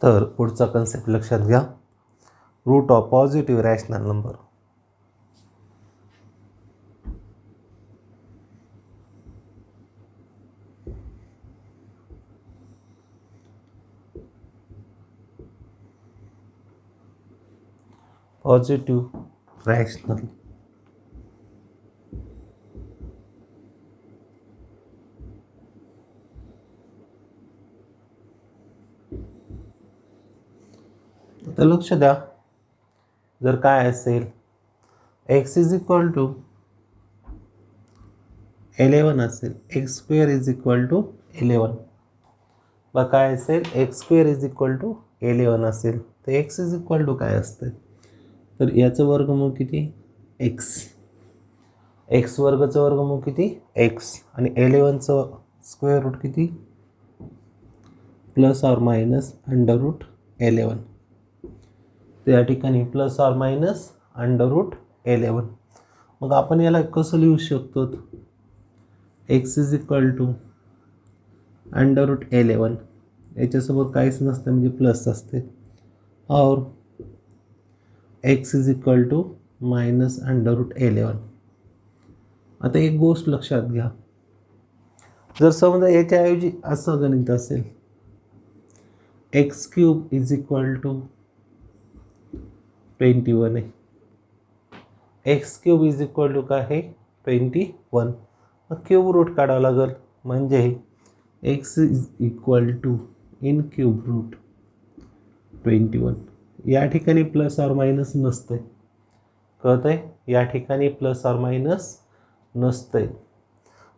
तर पुढचा कन्सेप्ट लक्षात घ्या, root of positive rational number. Positive rational तर लक्ष द्या, जर काय असेल x इज इक्वल टू 11 असेल, x square is equal to 11, बघा काय असेल x square is equal to 11 असेल तर एक्स इज इक्वल टू काय असते, तर याचं वर्गमूळ किती एक्स, एक्स वर्गचं वर्गमूळ किती एक्स, आणि 11चं स्क्वेअर रूट किती plus or minus under root 11. त्या ठिकाणी plus or minus under root 11. मग आपण याला कसं लिहू शकतो, x is equal to under root 11, याच्यासमोर काहीच नसतं म्हणजे प्लस असते, और x is equal to minus under root 11. आता एक गोष्ट लक्षात घ्या, जर समजा याच्याऐवजी असं गणित असेल, x cube is equal to 21 आहे, x cube is equal to काय आहे 21, मग क्यूब रूट काढावं लागेल, म्हणजे x is equal to in cube root 21. या ठिकाणी प्लस ऑर मायनस नसते, कळतंय, या ठिकाणी प्लस ऑर मायनस नसते.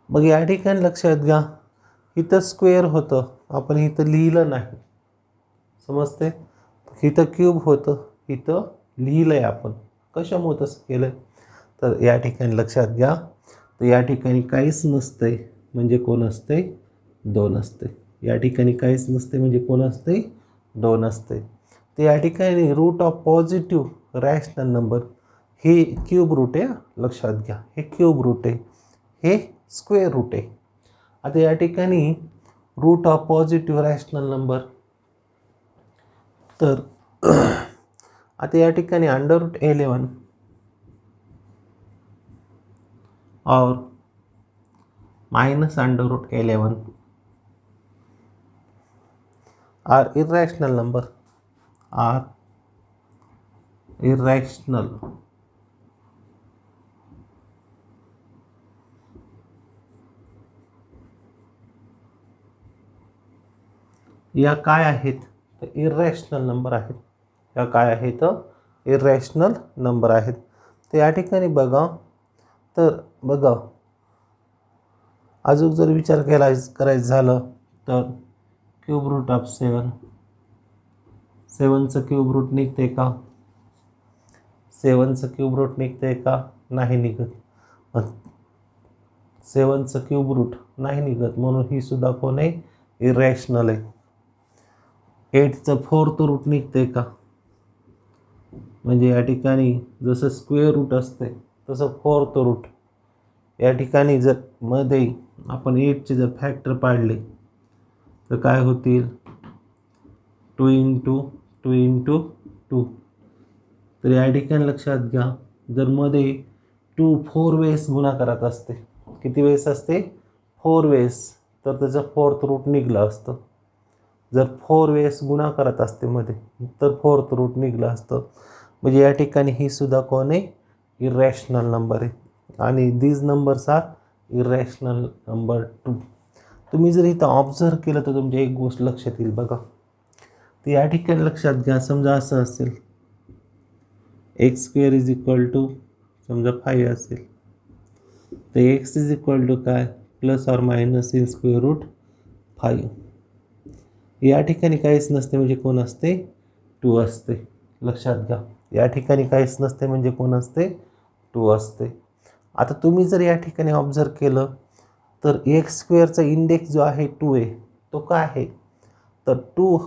मग या ठिकाणी लक्षात घ्या, इथं स्क्वेअर होतं, आपण इथं लिहिलं नाही, समजते, इथं क्यूब होतं, इथं लिहिलंय आपण, कशामुळे तसं केलं, तर या ठिकाणी लक्षात घ्या, तर या ठिकाणी काहीच नसते म्हणजे कोण असते 2 असते, या ठिकाणी काहीच नसते म्हणजे कोण असते 2 असते. तर या ठिकाणी root of positive rational number हे क्यूब रूट आहे, लक्षात घ्या, हे क्यूब रूट आहे, हे स्क्वेअर रूट आहे. आता या ठिकाणी root of positive rational number, तर आता या ठिकाणी अंडर रूट 11 और minus under root 11 are irrational number, are irrational. या काय आहेत तर इरेशनल नंबर आहेत, या काय आहेत इरेशनल नंबर आहेत. तर या ठिकाणी बघा, तर बघा अजून जर विचार करायचं झालं तर क्यूब रूट ऑफ 7, 7चं क्यूब रूट निघते का, 7चं क्यूब रूट निघते का, नाही निघत, 7चं क्यूब रूट नाही निघत, म्हणून ही सुद्धा कोण आहे इरेशनल आहे. 8चं 4th रूट निघते का, म्हणजे या ठिकाणी जसं स्क्वेअर रूट असते तसं 4th रूट, या ठिकाणी जर मध्ये आपण 8चे जर फॅक्टर पाडले तर काय होतील 2 इंटू 2 इंटू 2. तर या ठिकाणी लक्षात घ्या, जर मध्ये 2 4 वेळेस गुणाकारात असते, किती वेळेस असते 4 वेळेस, तर त्याचं 4th रूट निघलं असतं. जर 4 वेळेस गुणाकारात असते मध्ये तर 4th रूट निघलं असतं, म्हणजे या ठिकाणी ही सुद्धा कोण आहे इरेशनल नंबर आहे, आणि these numbers are irrational number 2. तुम्ही जर इथं ऑब्झर्व केलं तर तुमच्या एक गोष्ट लक्षात येईल बघा, तर या ठिकाणी लक्षात घ्या, समजा असं असेल x square is equal to समजा 5 असेल, तर एक्स इज इक्वल टू काय plus or minus in square root 5. या ठिकाणी काहीच नसते म्हणजे कोण असते 2 असते, लक्षात घ्या, या ठिकाणी काहीच नसते म्हणजे कोण असते 2 असते. आता तुम्ही जर या ठिकाणी ऑब्झर्व केलं तर एक्स स्क्वेअरचा इंडेक्स जो आहे 2 आहे, तो काय आहे तर 2,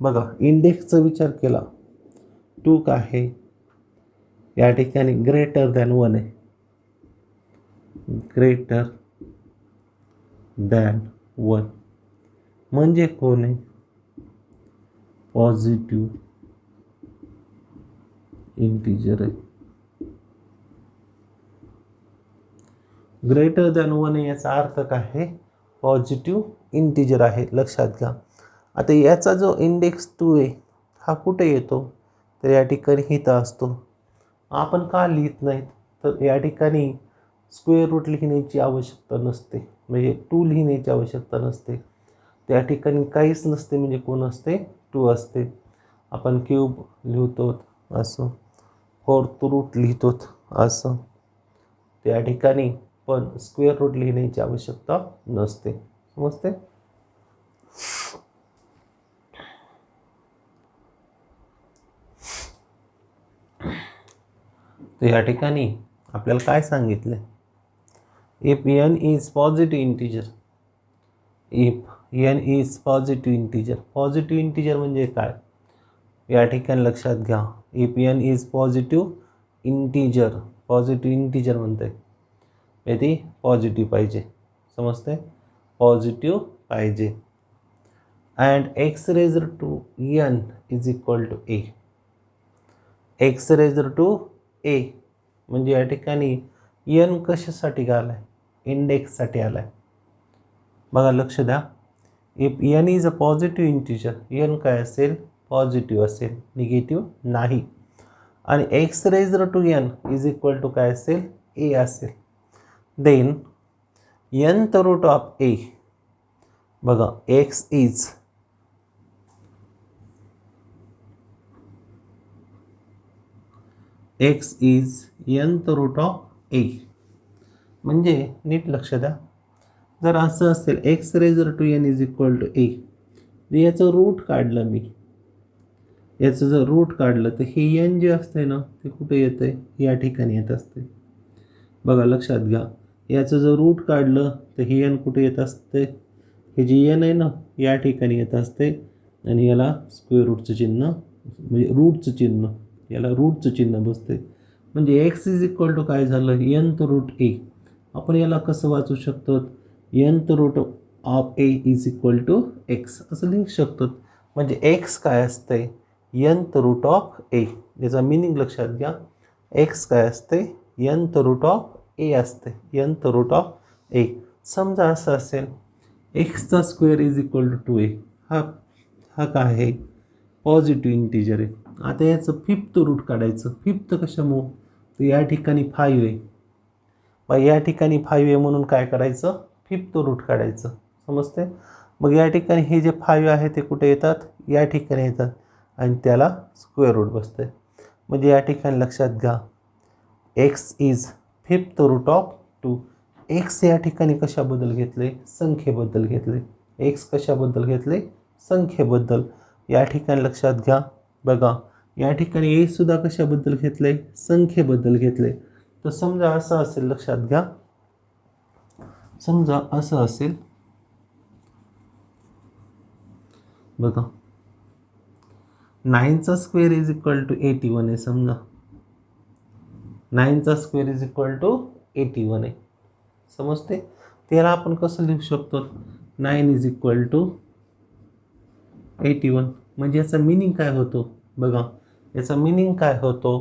बघा इंडेक्सचा विचार केला 2 काय आहे, या ठिकाणी ग्रेटर दॅन 1 आहे, ग्रेटर दॅन 1 म्हणजे कोण आहे पॉझिटिव्ह इंटिजर आहे. ग्रेटर दॅन 1 याचा अर्थ काय आहे? पॉझिटिव्ह इंटिजर आहे, लक्षात घ्या. आता याचा जो इंडेक्स 2 आहे हा कुठे येतो? तर या ठिकाणी इथं असतो. आपण का लिहित नाहीत? तर या ठिकाणी स्क्वेअर रूट लिहिण्याची आवश्यकता नसते, म्हणजे 2 लिहिण्याची आवश्यकता नसते. त्या ठिकाणी काहीच नसते, म्हणजे कोण असते? 2 असते. आपण क्यूब लिहितो असं, फोर्थ रूट लिहितो असं, त्या ठिकाणी पण स्क्वेअर रूट लिहिण्याची आवश्यकता नसते. समजते? तर या ठिकाणी आपल्याला काय सांगितलं? If n is positive integer, if n is positive integer. Positive integer म्हणजे काय? या ठिकाणी लक्षात घ्या. If n is positive integer, positive integer म्हणते ते पॉझिटिव्ह पाहिजे. समजते? पॉझिटिव्ह पाहिजे. And x raised to n is equal to a. x raised to a म्हणजे या ठिकाणी n कशासाठी आला आहे? इंडेक्ससाठी आला आहे. बघा, लक्ष द्या. If n is a positive integer, n काय असेल? पॉझिटिव्ह असेल, निगेटिव्ह नाही. आणि x raised to n is equal to काय असेल? a असेल. Then nth root of a, बघा, x is nth root of a. म्हणजे नीट लक्ष द्या. जर असं असेल x raised to n is equal to a, याचं रूट काढलं मी, याचं जर रूट काढलं तर हे n जे असते ना ते कुठे येते? या ठिकाणी येत असते. बघा, लक्षात घ्या. याचं जर रूट काढलं तर हे n कुठे येत असते? हे जे n आहे ना या ठिकाणी येत असते. आणि याला स्क्वेअर रूटचं चिन्ह, म्हणजे रूटचं चिन्ह, याला रूटचं चिन्ह बसते. म्हणजे x इज इक्वल टू काय झालं? nth root a. आपण याला कसं वाचू शकतो? nth root of a is equal to x असं लिहू शकतो. म्हणजे x काय असते? nth root of a. याचा मिनिंग लक्षात घ्या. x काय असते? nth रूट ऑफ a असते, nth रूट ऑफ a. समजा असं असेल एक्सचा square is equal to 2a. हा काय आहे? पॉझिटिव्ह इंटिजर आहे. आता याचं फिफ्थ रूट काढायचं. फिफ्थ कशामुळं? तर या ठिकाणी 5 आहे, या ठिकाणी 5 आहे म्हणून काय करायचं? फिफ्थ रूट काढायचं. समजते? मग या ठिकाणी हे जे 5 आहे ते कुठे येतात? या ठिकाणी येतात आणि त्याला स्क्वेअर रूट बसते. म्हणजे या ठिकाणी लक्षात घ्या, x is fifth root of 2. एक्स या ठिकाणी कशाबद्दल घेतले? संख्येबद्दल घेतले. एक्स कशाबद्दल घेतले? संख्येबद्दल. या ठिकाणी लक्षात घ्या. बघा, या ठिकाणी ए सुद्धा कशाबद्दल घेतले? संख्येबद्दल घेतले. तर समजा असं असेल, लक्षात घ्या, समजा असं असेल, बघा, 9चा स्क्वेअर इज इक्वल टू 81 आहे. समजा 9चा स्क्वेअर इज इक्वल टू 81 आहे. समजते? त्याला आपण कसं लिहू शकतो? 9 इज इक्वल टू 81. म्हणजे याचा मिनिंग काय होतो? बघा, याचा मिनिंग काय होतो?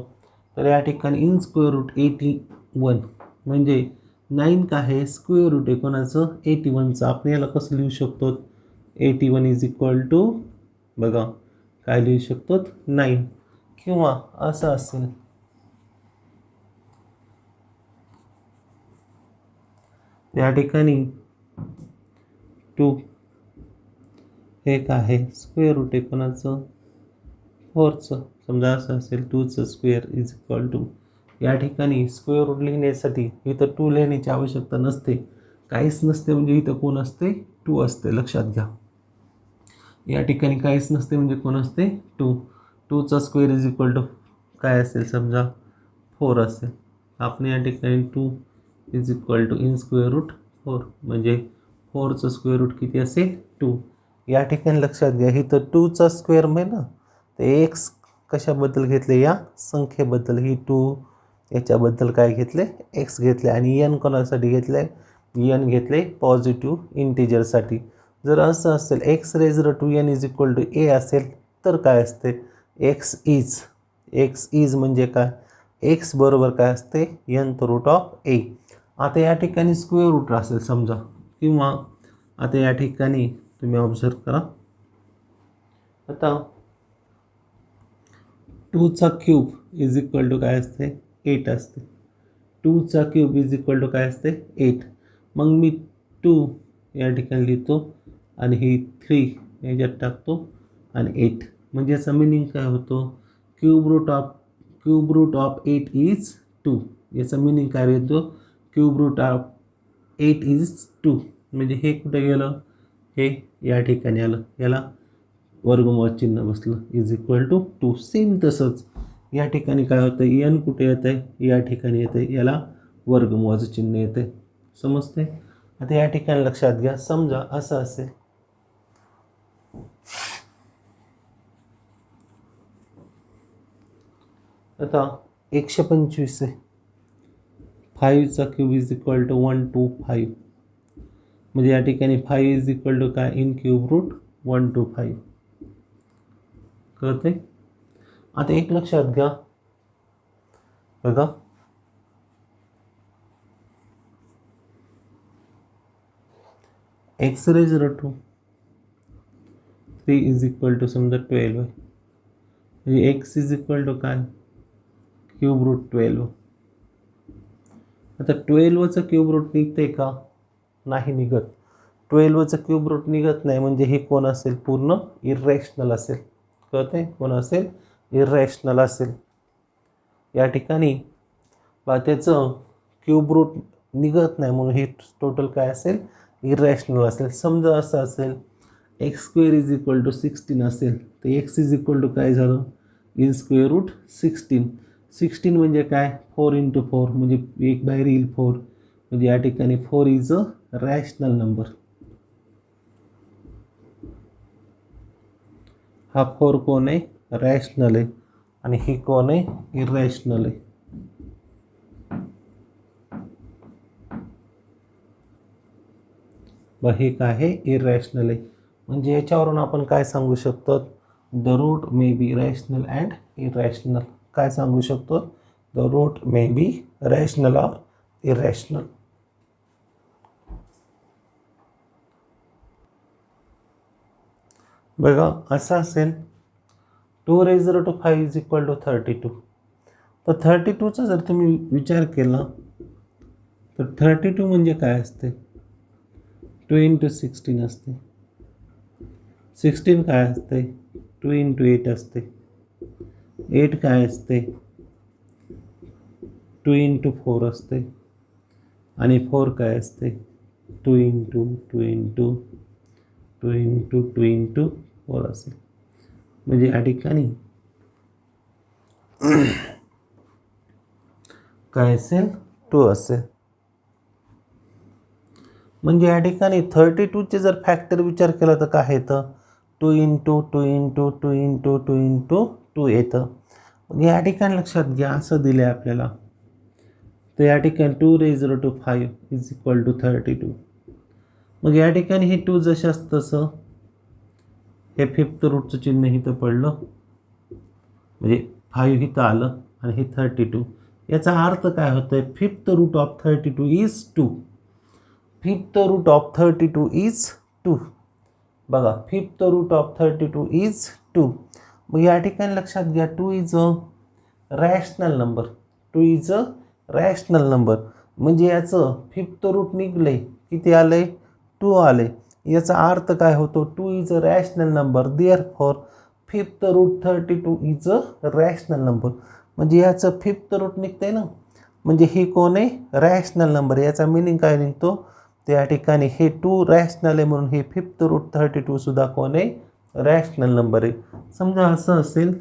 तर या ठिकाणी इन स्क्वेअर रूट 81 म्हणजे 9 काय आहे? स्क्वेअर रूट आहे कोणाचं? 81चं. आपण याला कसं लिहू शकतो? 81 इज इक्वल टू, बघा, काय लिहू शकतो? 9. किंवा असं असेल, या ठिकाणी 2 हे काय आहे? स्क्वेअर रूट आहे कोणाचं? 4चं. समजा असं असेल 2चं स्क्वेअर इज इक्वल टू, या ठिकाणी स्क्वेअर रूट लिहिण्यासाठी इथं 2 लिहिण्याची आवश्यकता नसते, काहीच नसते. म्हणजे इथं कोण असते? 2 असते. लक्षात घ्या, या ठिकाणी काहीच नसते म्हणजे कोण असते? 2. 2चा स्क्वेअर इज इक्वल टू काय असेल? समजा 4 असेल. आपण या ठिकाणी 2 is equal to in square root 4 म्हणजे 4चं स्क्वेअर रूट किती असेल? 2. या ठिकाणी लक्षात घ्या, इथं 2चा स्क्वेअर म्हणजे ना ते एक्स कशाबद्दल घेतले? या संख्येबद्दल. ही 2 याच्याबद्दल काय घेतले? एक्स घेतले. आणि एन कोणासाठी घेतले? एन घेतले पॉझिटिव्ह इंटिजरसाठी. जर असं असेल X raised to N is equal to A असेल, तर काय असते एक्स इज म्हणजे काय एक्स बरोबर काय असते nth रूट ऑफ ए. आता या ठिकाणी स्क्वेअर रूट असेल समजा, किंवा आता या ठिकाणी तुम्ही ऑब्झर्व करा, आता 2चा क्यूब इज इक्वल टू काय असते 8 असते. 2चा क्यूब इज इक्वल टू काय असते 8. मग मी 2 या ठिकाणी लिहितो आणि ही 3 याच्यात टाकतो आणि 8. म्हणजे याचा मिनिंग काय होतो क्यूब रूट ऑफ 8 इज 2. याचा मिनिंग काय येतो क्यूब रूट ऑफ 8 इज 2. म्हणजे हे कुठे गेलं, हे या ठिकाणी आलं, याला वर्गमूळ चिन्ह बसलं इज इक्वल टू 2. सेम तसंच या ठिकाणी काय होतं एन कुठे येतं आहे या ठिकाणी येतं आहे, याला वर्गमूळाचं चिन्ह येते. समजते. आता या ठिकाणी लक्षात घ्या, समजा असं असेल आता 125 आहे, 5चा क्यूब इज इक्वल टू 125. म्हणजे या ठिकाणी 5 इज इक्वल टू काय इन क्यूब रूट 125. कळते. आता एक लक्षात घ्या बघा, x raise to 3 is equal to समजा 12 आहे. म्हणजे एक्स इज इक्वल टू काय क्यूब रूट 12. आता 12चं क्यूब रूट निघते का, नाही निघत. 12चं क्यूब रूट निघत नाही म्हणजे हे कोण असेल पूर्ण इरॅशनल असेल. कळते. कोण असेल इरॅशनल असेल. या ठिकाणी बा त्याचं क्यूब रूट निघत नाही म्हणून हे टोटल काय असेल इरॅशनल असेल. समजा असं असेल x square is equal to 16 असेल तर एक्स इज इक्वल टू काय झालं इन स्क्वेअर रूट 16. 16 म्हणजे काय 4 × 4 म्हणजे एक बाहेर येईल 4. म्हणजे या ठिकाणी 4 इज अ रॅशनल नंबर. हा 4 कोण आहे रॅशनल आहे आणि ही कोण आहे इरॅशनल आहे. बघ हे काय आहे इरॅशनल आहे. म्हणजे याच्यावरून आपण काय सांगू शकतो the root may be rational and irrational. काय सांगू शकतो the root may be rational or irrational. बघा असं असेल 2 raised to 5 is equal to 32. तर 32चा जर तुम्ही विचार केला तर 32 म्हणजे काय असते 2 × 16 असते. 16 काय असते 2 × 8 असते. 8 काय असते 2 × 4 असते. आणि 4 काय असते 2 × 2 × 2 × 2 × 4 असेल. म्हणजे या ठिकाणी काय असेल 2 असेल. म्हणजे या ठिकाणी 32चे जर फॅक्टर विचार केला तर काय येतं 2 × 2 × 2 × 2 × 2 येतं. मग या ठिकाणी लक्षात घ्या असं दिलं आहे आपल्याला, तर या ठिकाणी 2 raised to 5 is equal to 32. मग या ठिकाणी हे 2 जशाच तसं हे 5th रूटचं चिन्ह इथं पडलं म्हणजे 5 इथं आलं आणि हे 32. याचा अर्थ काय होतोय 5th root of 32 is 2. 5th root of 32 is 2. बघा 5th रूट ऑफ 32 इज 2. मग या ठिकाणी लक्षात घ्या 2 is a rational number. 2 is a rational number म्हणजे याचं 5th रूट निघले किती आले 2 आले. याचा अर्थ काय होतो 2 is a rational number therefore 5th root 32 is a rational number. म्हणजे याचं 5th रूट निघते ना, म्हणजे ही कोण आहे रॅशनल नंबर. याचा मिनिंग काय निघतो त्या ठिकाणी हे 2 रॅशनल आहे म्हणून हे 5th रूट 32 सुद्धा कोण आहे रॅशनल नंबर आहे. समजा असं असेल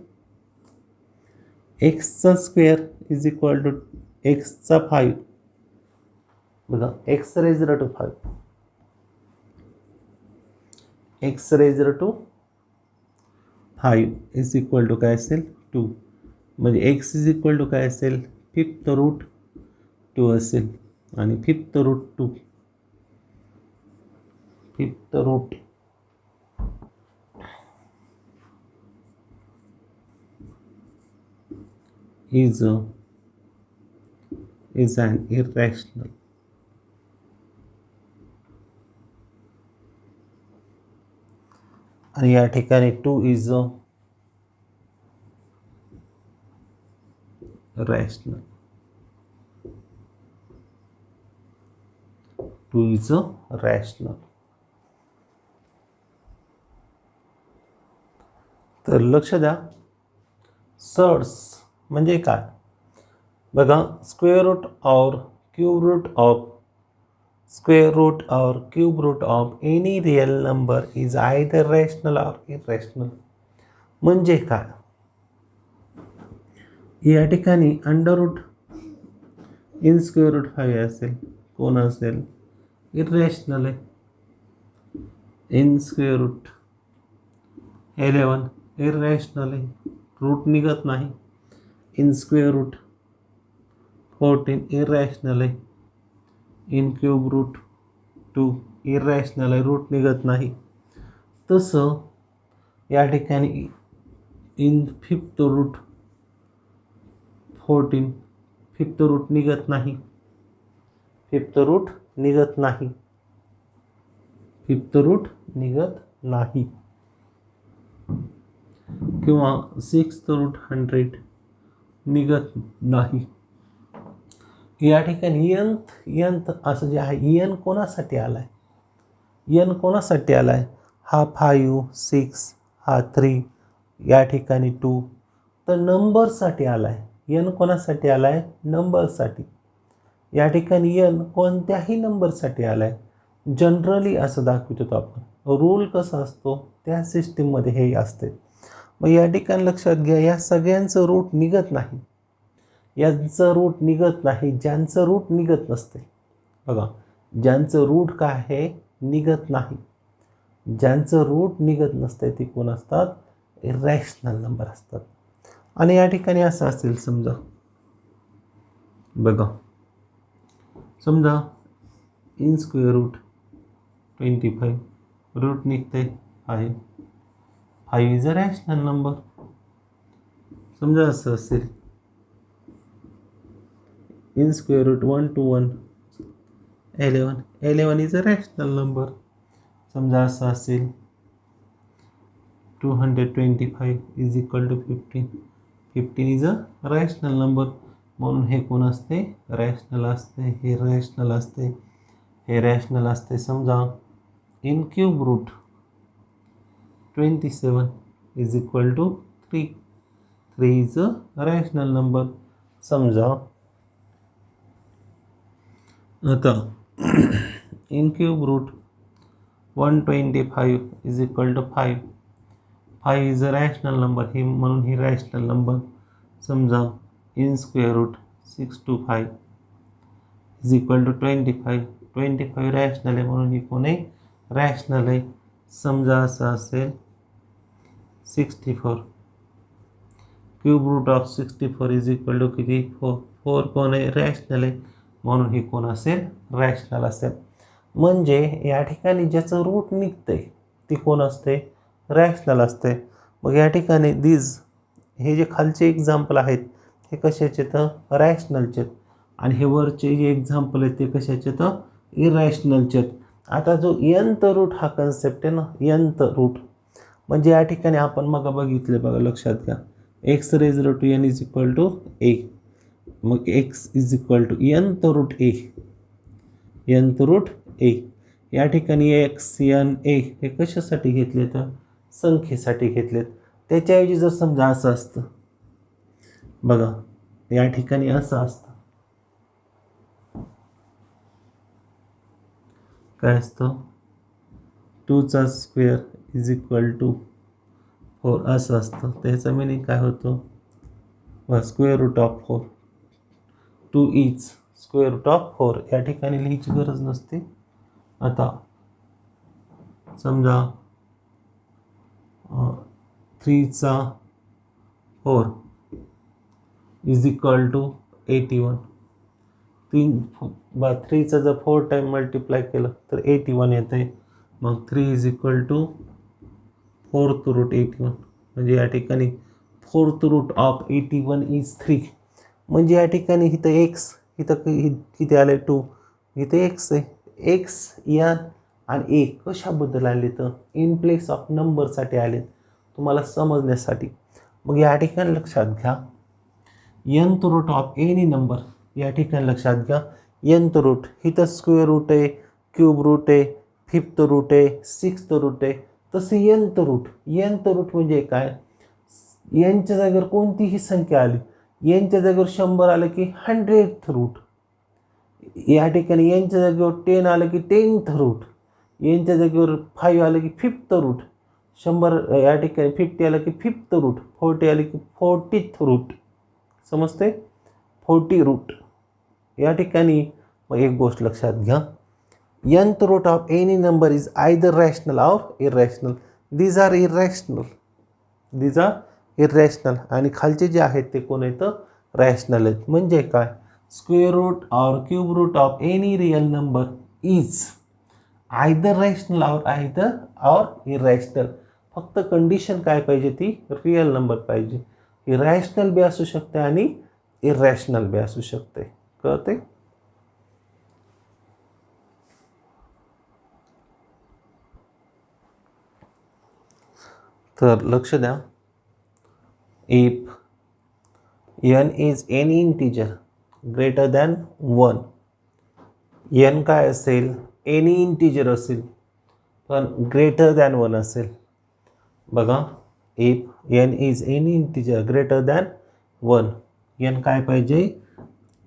एक्सचा स्क्वेअर इज इक्वल टू एक्सचा 5. बघा x raised to 5 x raised to 5 is equal to काय असेल 2. म्हणजे एक्स इज इक्वल टू काय असेल 5th रूट 2 असेल आणि 5th root 2 5th root is an irrational. आणि या ठिकाणी 2 is rational. 2 is rational. तर लक्ष द्या, सर्ट्स म्हणजे काय बघा. स्क्वेअर रूट और cube root of any real number is either rational और इरेशनल. म्हणजे काय, या ठिकाणी under root in square root 5 असेल, कोण असेल, इरेशनल आहे. इन स्क्वेअर रूट 11 इरेशनल आहे, रूट निघत नाही. इन स्क्वेअर रूट 14 इरेशनल आहे. इन क्यूब रूट 2 इरेशनल आहे, रूट निघत नाही. तसं या ठिकाणी in fifth root 14 fifth root निघत नाही. फिफ्थ रूट निघत नाही. फिफ्थ रूट निघत नाही. किंवा सिक्स्थ रूट 100 निघत नाही. या ठिकाणी यंथ असं जे आहे, एन कोणासाठी आलाय, एन कोणासाठी आलाय, हा 5 6 हा 3 या ठिकाणी 2, तर नंबरसाठी आलाय. एन कोणासाठी आलाय, नंबरसाठी. या ठिकाणी एन कोणत्याही नंबरसाठी आलाय. जनरली असं दाखवतो आपण. रूल कसा असतो त्या सिस्टीममध्ये हे असते. मग या ठिकाणी लक्षात घ्या, या सगळ्यांचं रूट निघत नाही. यांचं रूट निघत नाही, ज्यांचं रूट निघत नसते. बघा, ज्यांचं रूट काय आहे, निघत नाही. ज्यांचं रूट निघत नसते ती कोण असतात, इरॅशनल नंबर असतात. आणि या ठिकाणी असं असेल, समजा बघा, समजा इन स्क्वेअर रूट 25 रूट निघते 5. 5 इज अ रॅशनल नंबर. समजा असं असेल, in square root 1 to 1 11 is a rational number. समजा असं असेल, 225 is equal to 15 is a rational number. म्हणून हे कोण असते, रॅशनल असते. हे रॅशनल असते, हे रॅशनल असते. समजा in cube root 27 is equal to 3 is a rational number. समजा आता in cube root 125 is equal to 5 is a rational number. ही म्हणून ही रॅशनल नंबर. समजा in square root 6 to 5 is equal to 25 rational आहे, म्हणून ही कोण आहे, रॅशनल आहे. समजा असं असेल, 64 cube root of 64 is equal to किती, 4 कोण आहे, रॅशनल आहे, म्हणून ही कोण असेल, रॅशनल असेल. म्हणजे या ठिकाणी ज्याचं रूट निघतंय ती कोण असते, रॅशनल असते. मग या ठिकाणी हे जे खालचे एक्झाम्पल आहेत हे कशाचे, तर रॅशनलचे. आणि हे वरचे जे एक्झाम्पल आहेत ते कशाचे, तर इरॅशनलचे. आता जो यंथ रूट हा कन्सेप्ट आहे ना, यंथ रूट म्हणजे या ठिकाणी आपण मग बघितले, बघा लक्षात घ्या, X raise to N is equal to A. मग X is equal to nth root A. Nth root A या ठिकाणी एक्स एन ए हे कशासाठी घेतले, तर संख्येसाठी घेतलेत. त्याच्याऐवजी जर समजा असं असतं, बघा या ठिकाणी असं असतं, काय असतं, 2चा स्क्वेअर इज इक्वल टू 4 असं असतं. त्याचा मिनिंग काय होतो, square root of 4. 2 is square root of 4 या ठिकाणी लिहायची गरज नसते. आता समजा 3चा 4 इज इक्वल टू 81. 3चा जर 4 टाइम मल्टिप्लाय केलं तर 81 येतं आहे. मग 3 is equal to 4th route 81. म्हणजे या ठिकाणी 4th रूट ऑफ 81 इज 3. म्हणजे या ठिकाणी इथं एक्स, इथं किती आले 2, इथे एक्स आहे. एक्स एन आणि ए कशाबद्दल आले तर इन प्लेस ऑफ नंबरसाठी आले, तुम्हाला समजण्यासाठी. मग या ठिकाणी लक्षात घ्या nth root of any number, या ठिकाणी लक्षात घ्या nth रूट, इथं स्क्वेअर रूट आहे, क्यूब रूट आहे, फिफ्थ रूट आहे, सिक्स्थ रूट आहे. तसे nth रूट म्हणजे काय, यांच्या जागेवर कोणतीही संख्या आली, यांच्या जागेवर 100 आलं की 100th रूट, या ठिकाणी यांच्या जागेवर 10 आलं की 10th रूट, यांच्या जागेवर 5 आलं की 5th रूट, 100 या ठिकाणी 50 आलं की 5th रूट, 40 आलं की 40th रूट. समजते, 40 रूट. या ठिकाणी मग एक गोष्ट लक्षात घ्या, nth root of any number is either rational और इरॅशनल. दीज आर इरॅशनल आणि खालचे जे आहेत ते कोण आहेत, रॅशनल आहेत. म्हणजे काय, स्क्वेअर रूट और cube root of any real number is either rational और इरॅशनल. फक्त कंडिशन काय पाहिजे, ती रियल नंबर पाहिजे. ही रॅशनल बी असू शकते आणि इरॅशनल बी असू शकते. कळते. तर लक्ष द्या, if n is any integer greater than 1, n काय असेल, एनी इंटिजर असेल पण ग्रेटर दॅन 1 असेल. बघा, if n is any integer greater than 1, n काय पाहिजे,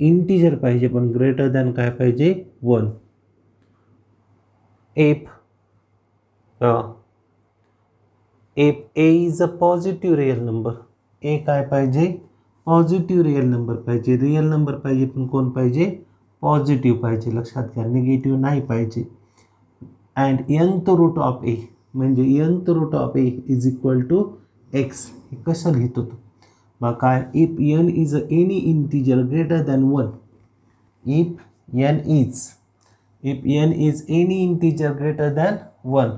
इंटिजर पाहिजे पण ग्रेटर दॅन काय पाहिजे, 1. If a is a positive real number, a काय पाहिजे, पॉझिटिव्ह रिअल नंबर पाहिजे. रिअल नंबर पाहिजे पण कोण पाहिजे, पॉझिटिव्ह पाहिजे. लक्षात घ्या, निगेटिव्ह नाही पाहिजे. And nth root of A, म्हणजे nth root of A is equal to X. हे कसं लिहितो तो, मग काय, if n is any integer greater than 1, if n is any integer greater than 1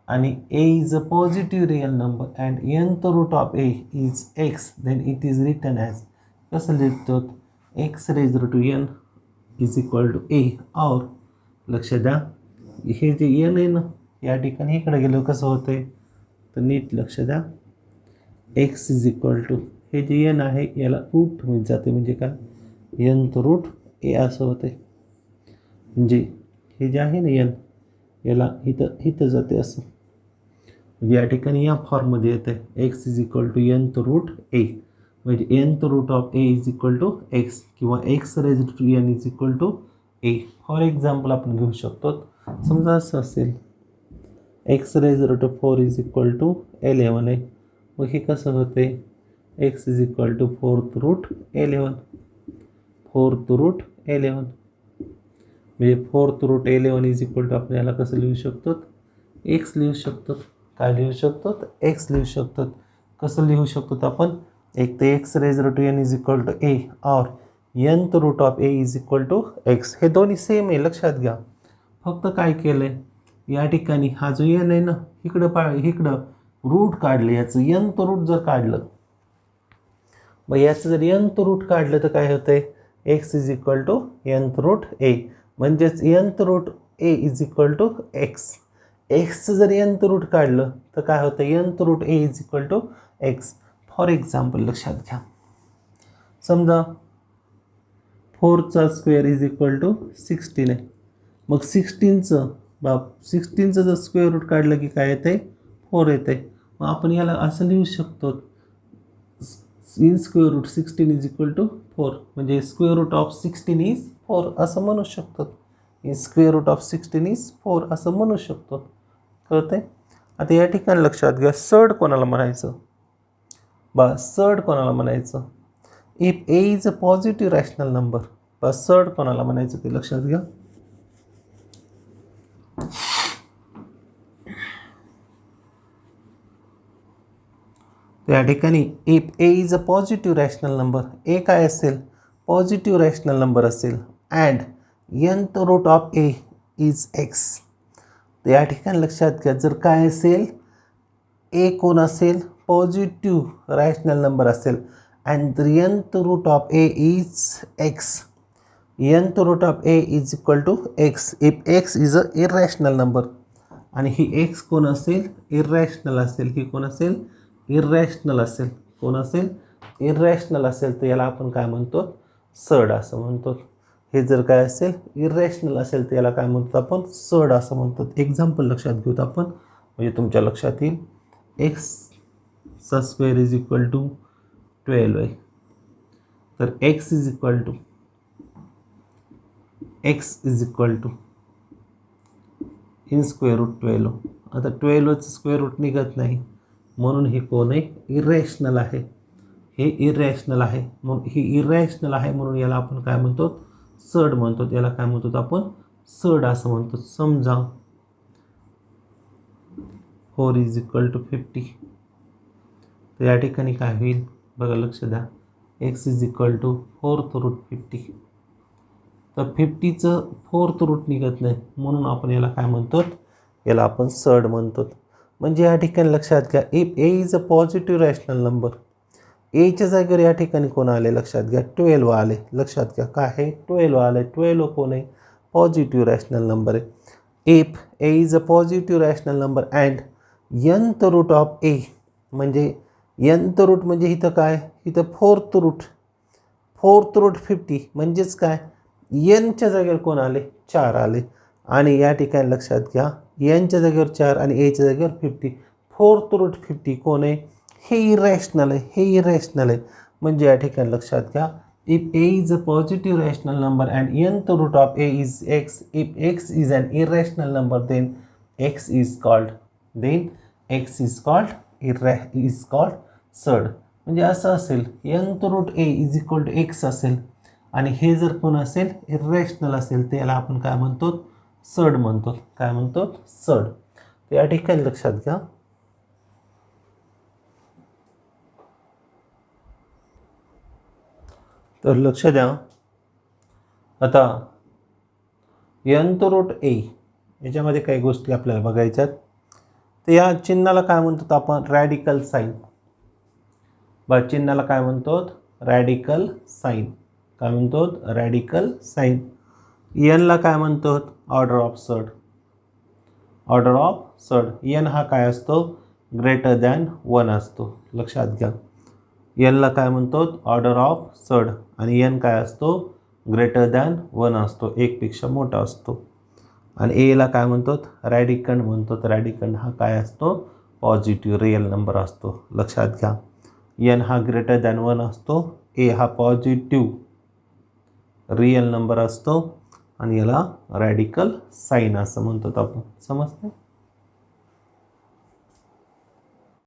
आणि a is a positive real number and nth root of a is x, then it is written as, कसं लिहितो, x raised to n is equal to a. और लक्ष द्या, हे जे n आहे ना, या ठिकाणी इकडे गेलो कसं होतंय, तर नीट लक्ष द्या, x is equal to, हे जे n आहे याला रूट होत जाते, म्हणजे काय, nth रूट a असं होते. म्हणजे हे जे आहे ना n, याला इथं जाते असं, म्हणजे या ठिकाणी या फॉर्ममध्ये येते X is equal to nth root A, म्हणजे nth root of A is equal to X, किंवा X raise to n is equal to A. For example आपण घेऊ शकतो, समजा असं असेल, X raise to 4 is equal to 11 आहे. मग हे कसं होते, X is equal to 4th root 11, 4th root 11, म्हणजे 4th root 11 is equal to आपण याला कसं लिहू शकतो, एक्स लिहू शकतो. काय लिहू शकतो, एक्स लिहू शकतो. कसं लिहू शकतो आपण, एक तर X raise to n is equal to A और nth root of A is equal to X. हे दोन्ही सेम आहे, लक्षात घ्या. फक्त काय केलंय, या ठिकाणी हा जो n आहे ना, इकडं रूट काढले, याचं nth रूट जर काढलं, मग याचं जर nth रूट काढलं तर काय होतंय, X is equal to nth root A, म्हणजेच nth root A is equal to X. एक्सचं जर nth रूट काढलं तर काय होतं, nth root A is equal to X. For example लक्षात घ्या, समजा 4चा स्क्वेअर इज इक्वल टू 16 आहे. मग 16चं जर स्क्वेअर रूट काढलं की काय येतं, 4 येतं आहे. मग आपण याला असं लिहू शकतो, in square root 16 is equal to 4, म्हणजे स्क्वेअर रूट ऑफ 16 इज 4 असं म्हणू शकतो. In square root of 16 is 4 असं म्हणू शकतो. कळतंय. आता या ठिकाणी लक्षात घ्या, सर्ड कोणाला म्हणायचं, सर्ड कोणाला म्हणायचं, if A is a positive rational number, surd कोणाला म्हणायचं ते लक्षात घ्या. या ठिकाणी if A is a positive rational number, ए काय असेल, पॉझिटिव्ह रॅशनल नंबर असेल, and nth root of A is x. तर या ठिकाणी लक्षात घ्या, जर काय असेल, ए कोण असेल, पॉझिटिव्ह रॅशनल नंबर असेल and the nth root of a is x. nth root of a is equal to x if x is a irrational number. आणि ही x कोण असेल? इरॅशनल असेल. ही कोण असेल? इरॅशनल असेल. कोण असेल? इरॅशनल असेल. तर याला आपण काय म्हणतो? सड असं म्हणतो. हे जर काय असेल? इरॅशनल असेल तर याला काय म्हणतो आपण? सड असं म्हणतो. एक्झाम्पल लक्षात घेऊत आपण, म्हणजे तुमच्या लक्षात येईल. एक्सचा स्क्वेअर इज इक्वल टू 12 आहे. तर x is equal to in square root 12. आता 12चं स्क्वेअर रूट निघत नाही, म्हणून हे कोण आहे? इरॅशनल आहे. हे इरॅशनल आहे. म्हणून ही इरॅशनल आहे, म्हणून याला आपण काय म्हणतो? सड म्हणतो. याला काय म्हणतो आपण? सड असं म्हणतो. समजा 4 इज इक्वल टू 50. तर या ठिकाणी काय होईल? बघा, लक्ष द्या. X is equal to 4th root 50. तर 50चं 4th रूट निघत नाही, म्हणून आपण याला काय म्हणतो? याला आपण सड म्हणतो. म्हणजे या ठिकाणी लक्षात घ्या, if A is a positive rational number. एच्या जागेवर या ठिकाणी कोण आले? लक्षात घ्या, 12 आले. लक्षात घ्या, काय आहे? 12 आले. 12 कोण आहे? पॉझिटिव्ह रॅशनल नंबर आहे. If A is a positive rational number and nth root of A, म्हणजे nth रूट म्हणजे इथं काय? इथं 4th रूट. 4th रूट 50 म्हणजेच काय? एनच्या जागेवर कोण आले? 4 आले. आणि या ठिकाणी लक्षात घ्या, एनच्या जागेवर 4 आणि एच्या जागेवर 50. 4th रूट 50 कोण आहे? हे इरॅशनल आहे. हे इरॅशनल आहे. म्हणजे या ठिकाणी लक्षात घ्या, if A is a positive rational number and nth root of A is X, if X is an irrational number, then X is called surd. म्हणजे असं असेल, nth root A is equal to X असेल आणि हे जर कोण असेल? Irrational असेल, तर याला आपण काय म्हणतो? सड म्हणतो. काय म्हणतो? सड. तर या ठिकाणी लक्षात घ्या, तर लक्ष द्या. आता nth रूट ए याच्यामध्ये काही गोष्टी आपल्याला बघायच्यात. तर या चिन्हाला काय म्हणतो आपण? Radical sign. बा, चिन्हाला काय म्हणतो? Radical sign. काय म्हणतो? Radical sign. एनला काय म्हणतो? Order of surd. Order of surd. N हा काय असतो? ग्रेटर दॅन 1 असतो. लक्षात घ्या, एनला काय म्हणतो? ऑर्डर ऑफ सड. आणि एन काय असतो? ग्रेटर दॅन 1 असतो. 1 पेक्षा मोठा असतो. आणि एला काय म्हणतो? रॅडिकंड म्हणतो. तर रॅडिकंड हा काय असतो? पॉझिटिव्ह रिअल नंबर असतो. लक्षात घ्या, एन हा ग्रेटर दॅन 1 असतो, ए हा पॉझिटिव्ह रिअल नंबर असतो आणि याला रॅडिकल साईन असं म्हणतो आपण. समजते?